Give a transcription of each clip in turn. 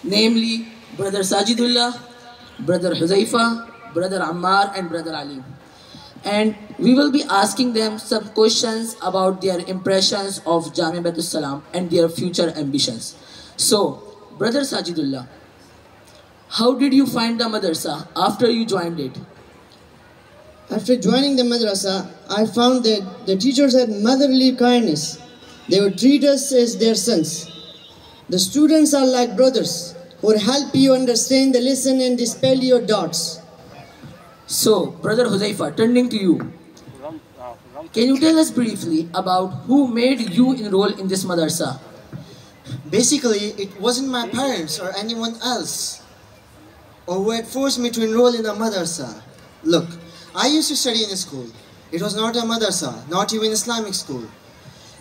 namely Brother Sajidullah, Brother Huzaifa, Brother Ammar and Brother Ali. And we will be asking them some questions about their impressions of Jamia Baitussalam and their future ambitions. So, Brother Sajidullah, how did you find the madrasa after you joined it? After joining the madrasa, I found that the teachers had motherly kindness. They would treat us as their sons. The students are like brothers who would help you understand the lesson and dispel your doubts. So, Brother Huzaifa, turning to you, can you tell us briefly about who made you enroll in this madrasa? Basically, it wasn't my parents or anyone else who had forced me to enroll in a madrasa. Look, I used to study in a school. It was not a madrasa, not even Islamic school.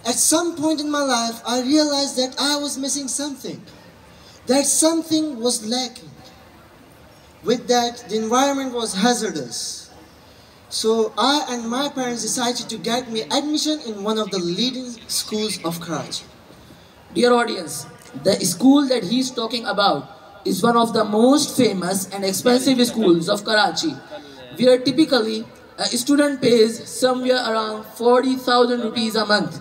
At some point in my life, I realized that I was missing something. That something was lacking. With that, the environment was hazardous. So I and my parents decided to get me admission in one of the leading schools of Karachi. Dear audience, the school that he is talking about is one of the most famous and expensive schools of Karachi, where typically a student pays somewhere around 40,000 rupees a month,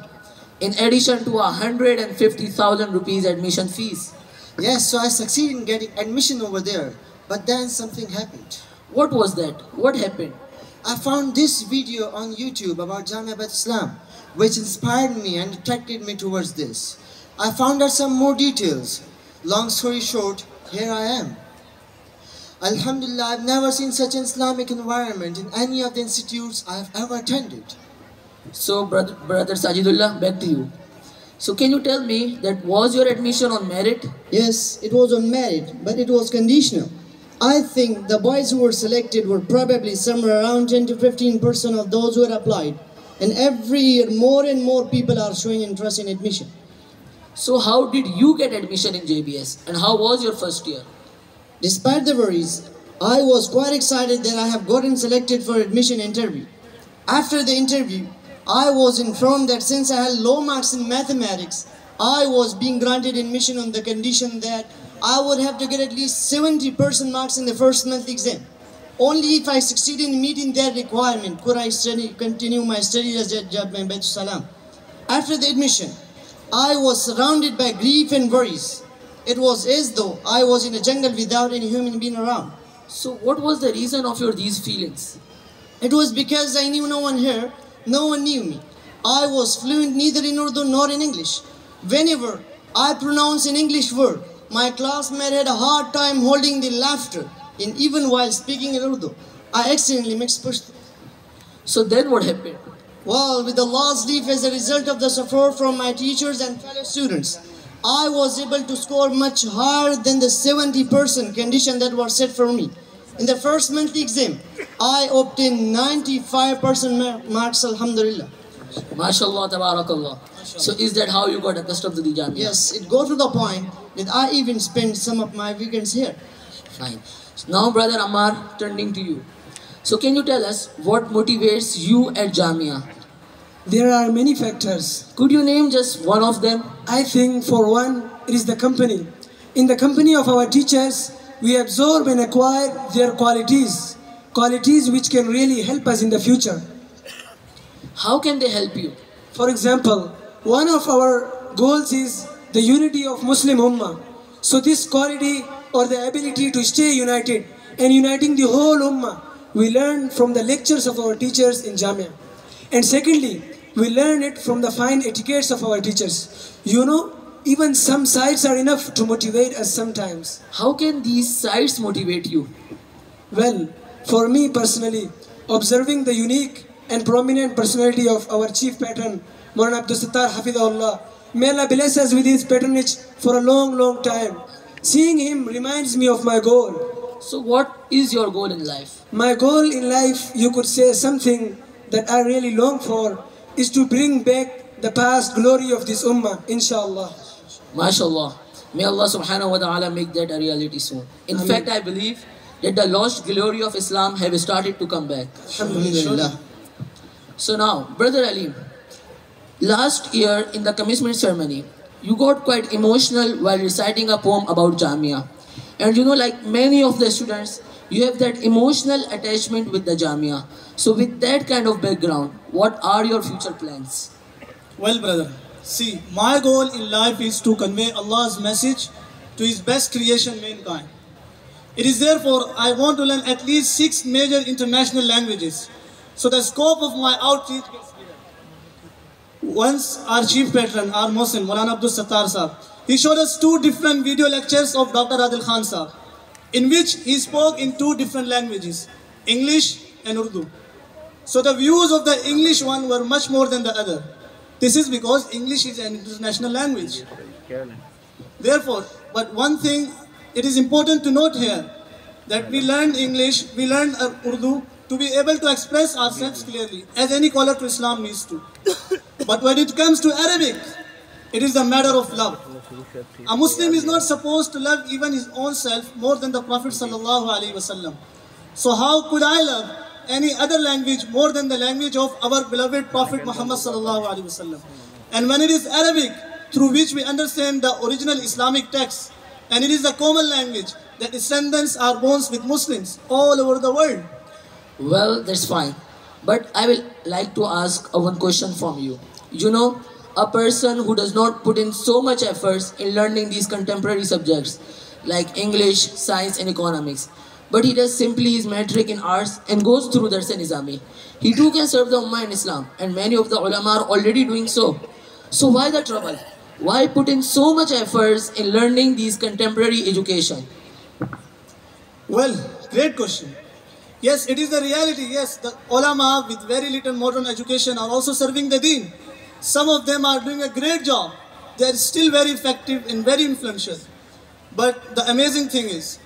in addition to 150,000 rupees admission fees. Yes, so I succeeded in getting admission over there. But then something happened. What was that? What happened? I found this video on YouTube about Jamia Baitussalam, which inspired me and attracted me towards this. I found out some more details. Long story short, here I am. Alhamdulillah, I've never seen such an Islamic environment in any of the institutes I've ever attended. So, Brother Sajidullah, back to you. So can you tell me that was your admission on merit? Yes, it was on merit, but it was conditional. I think the boys who were selected were probably somewhere around 10 to 15% of those who had applied. And every year, more and more people are showing interest in admission. So how did you get admission in JBS? And how was your first year? Despite the worries, I was quite excited that I have gotten selected for admission interview. After the interview, I was informed that since I had low marks in mathematics, I was being granted admission on the condition that I would have to get at least 70% marks in the first month exam. Only if I succeeded in meeting that requirement could I continue my studies at Jamia Baitussalam. After the admission, I was surrounded by grief and worries. It was as though I was in a jungle without any human being around. So what was the reason of these feelings? It was because I knew no one here, no one knew me. I was fluent neither in Urdu nor in English. Whenever I pronounced an English word, my classmate had a hard time holding the laughter, and even while speaking in Urdu, I accidentally mixed Pashto. So then what happened? Well, with Allah's leave, as a result of the support from my teachers and fellow students, I was able to score much higher than the 70% condition that was set for me. In the first monthly exam, I obtained 95% marks, alhamdulillah. MashaAllah, tabarakallah. So is that how you got accustomed to the Jamia? Yes, it got to the point that I even spent some of my weekends here. Fine. So now, Brother Ammar, turning to you. So can you tell us what motivates you at Jamia? There are many factors. Could you name just one of them? I think for one, it is the company. In the company of our teachers, we absorb and acquire their qualities which can really help us in the future. How can they help you? For example, one of our goals is the unity of Muslim Ummah. So this quality or the ability to stay united and uniting the whole Ummah, we learn from the lectures of our teachers in Jamia. And secondly, we learn it from the fine etiquettes of our teachers. You know, even some sights are enough to motivate us sometimes. How can these sights motivate you? Well, for me personally, observing the unique and prominent personality of our chief patron, Maulana Abdul Sattar Hafidahullah, may Allah bless us with his patronage for a long, long time. Seeing him reminds me of my goal. So what is your goal in life? My goal in life, you could say something that I really long for, is to bring back the past glory of this ummah, inshallah. MashaAllah. May Allah subhanahu wa ta'ala make that a reality soon. In fact, I believe that the lost glory of Islam have started to come back. Alhamdulillah. So now, Brother Alim, last year in the commencement ceremony, you got quite emotional while reciting a poem about Jamia. And you know, like many of the students, you have that emotional attachment with the Jamia. So with that kind of background, what are your future plans? Well, brother, see, my goal in life is to convey Allah's message to His best creation, mankind. It is therefore I want to learn at least 6 major international languages. So the scope of my outreach gets bigger. Once our chief patron, our Mohsin, Maulana Abdul Sattar Sahab, he showed us 2 different video lectures of Dr. Adil Khan Sahab, in which he spoke in 2 different languages, English and Urdu. So the views of the English one were much more than the other. This is because English is an international language. Therefore, but one thing it is important to note here, that we learned English, we learned Urdu to be able to express ourselves clearly, as any caller to Islam needs to. But when it comes to Arabic, it is a matter of love. A Muslim is not supposed to love even his own self more than the Prophet sallallahu alaihi wasallam. So how could I love any other language more than the language of our beloved Prophet Muhammad sallallahu alaihi wasallam? And when it is Arabic, through which we understand the original Islamic text, and it is a common language that descendants are born with Muslims all over the world. Well, that's fine. But I will like to ask one question from you. You know, a person who does not put in so much efforts in learning these contemporary subjects like English, science and economics, but he does simply his metric in arts and goes through Dars e Nizami, he too can serve the Ummah in Islam, and many of the ulama are already doing so. So why the trouble? Why put in so much efforts in learning these contemporary education? Well, great question. Yes, it is the reality. Yes, the ulama with very little modern education are also serving the deen. Some of them are doing a great job. They are still very effective and very influential. But the amazing thing is,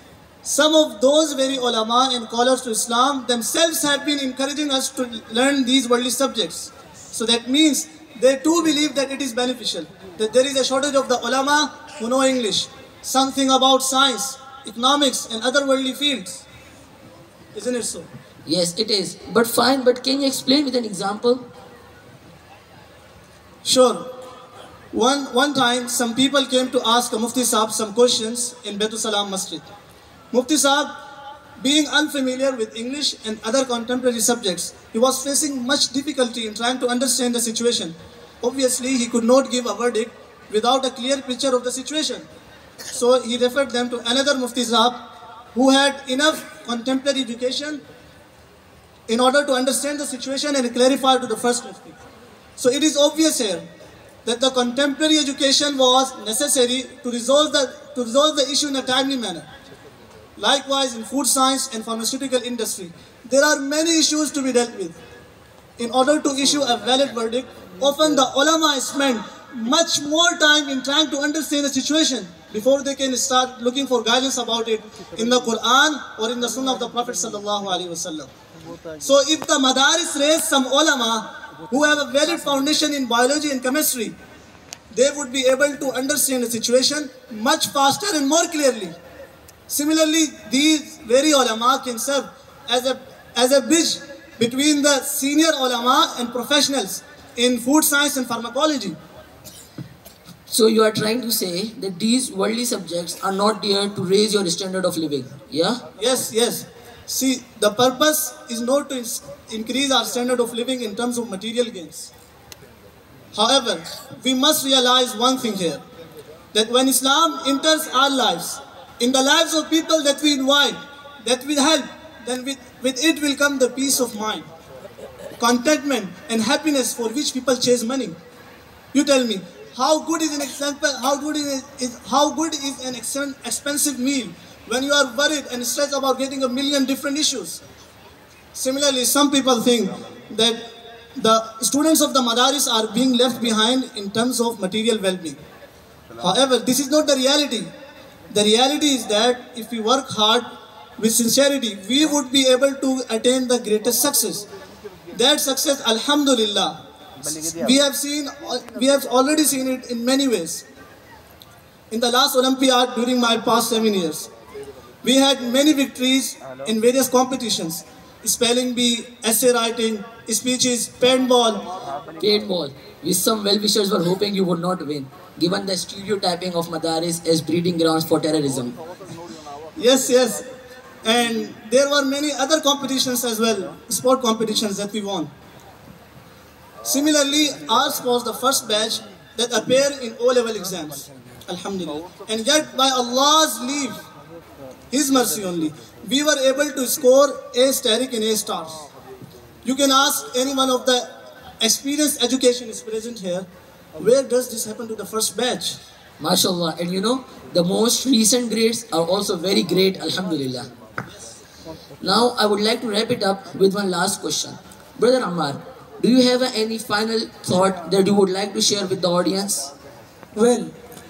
some of those very ulama and callers to Islam themselves have been encouraging us to learn these worldly subjects. So that means they too believe that it is beneficial, that there is a shortage of the ulama who know English, something about science, economics and other worldly fields. Isn't it so? Yes, it is. But fine, but can you explain with an example? Sure. One time, some people came to ask Mufti Sahab some questions in Baitussalam Masjid. Mufti Sahab, being unfamiliar with English and other contemporary subjects, he was facing much difficulty in trying to understand the situation. Obviously, he could not give a verdict without a clear picture of the situation. So he referred them to another Mufti Sahab who had enough contemporary education in order to understand the situation and clarify to the first Mufti. So it is obvious here that the contemporary education was necessary to resolve the issue in a timely manner. Likewise, in food science and pharmaceutical industry, there are many issues to be dealt with. In order to issue a valid verdict, often the ulama spend much more time in trying to understand the situation before they can start looking for guidance about it in the Quran or in the Sunnah of the Prophet sallallahu alaihi wasallam. So if the madaris raise some ulama who have a valid foundation in biology and chemistry, they would be able to understand the situation much faster and more clearly. Similarly, these very ulama can serve as a bridge between the senior ulama and professionals in food science and pharmacology. So you are trying to say that these worldly subjects are not there to raise your standard of living, yeah? Yes, yes. See, the purpose is not to increase our standard of living in terms of material gains. However, we must realize one thing here, that when Islam enters our lives, in the lives of people that we invite, that we help, then with it will come the peace of mind, contentment and happiness for which people chase money. You tell me, how good is an expensive meal when you are worried and stressed about getting a million different issues? Similarly, some people think that the students of the madaris are being left behind in terms of material well-being. However, this is not the reality. The reality is that if we work hard with sincerity, we would be able to attain the greatest success. That success, alhamdulillah, we have already seen it in many ways. In the last Olympiad during my past 7 years, we had many victories in various competitions. Spelling bee, essay writing, speeches, paintball. Paintball. With some well-wishers were hoping you would not win. given the stereotyping of madaris as breeding grounds for terrorism. Yes, yes. And there were many other competitions as well, sport competitions that we won. Similarly, ours was the first batch that appeared in O-level exams. Alhamdulillah. And yet by Allah's leave, His mercy only, we were able to score A static and A stars. You can ask any one of the experienced education is present here, where does this happen to the first batch? MashaAllah. And you know, the most recent grades are also very great, alhamdulillah. Now I would like to wrap it up with one last question. Brother Ammar, do you have any final thought that you would like to share with the audience? Well,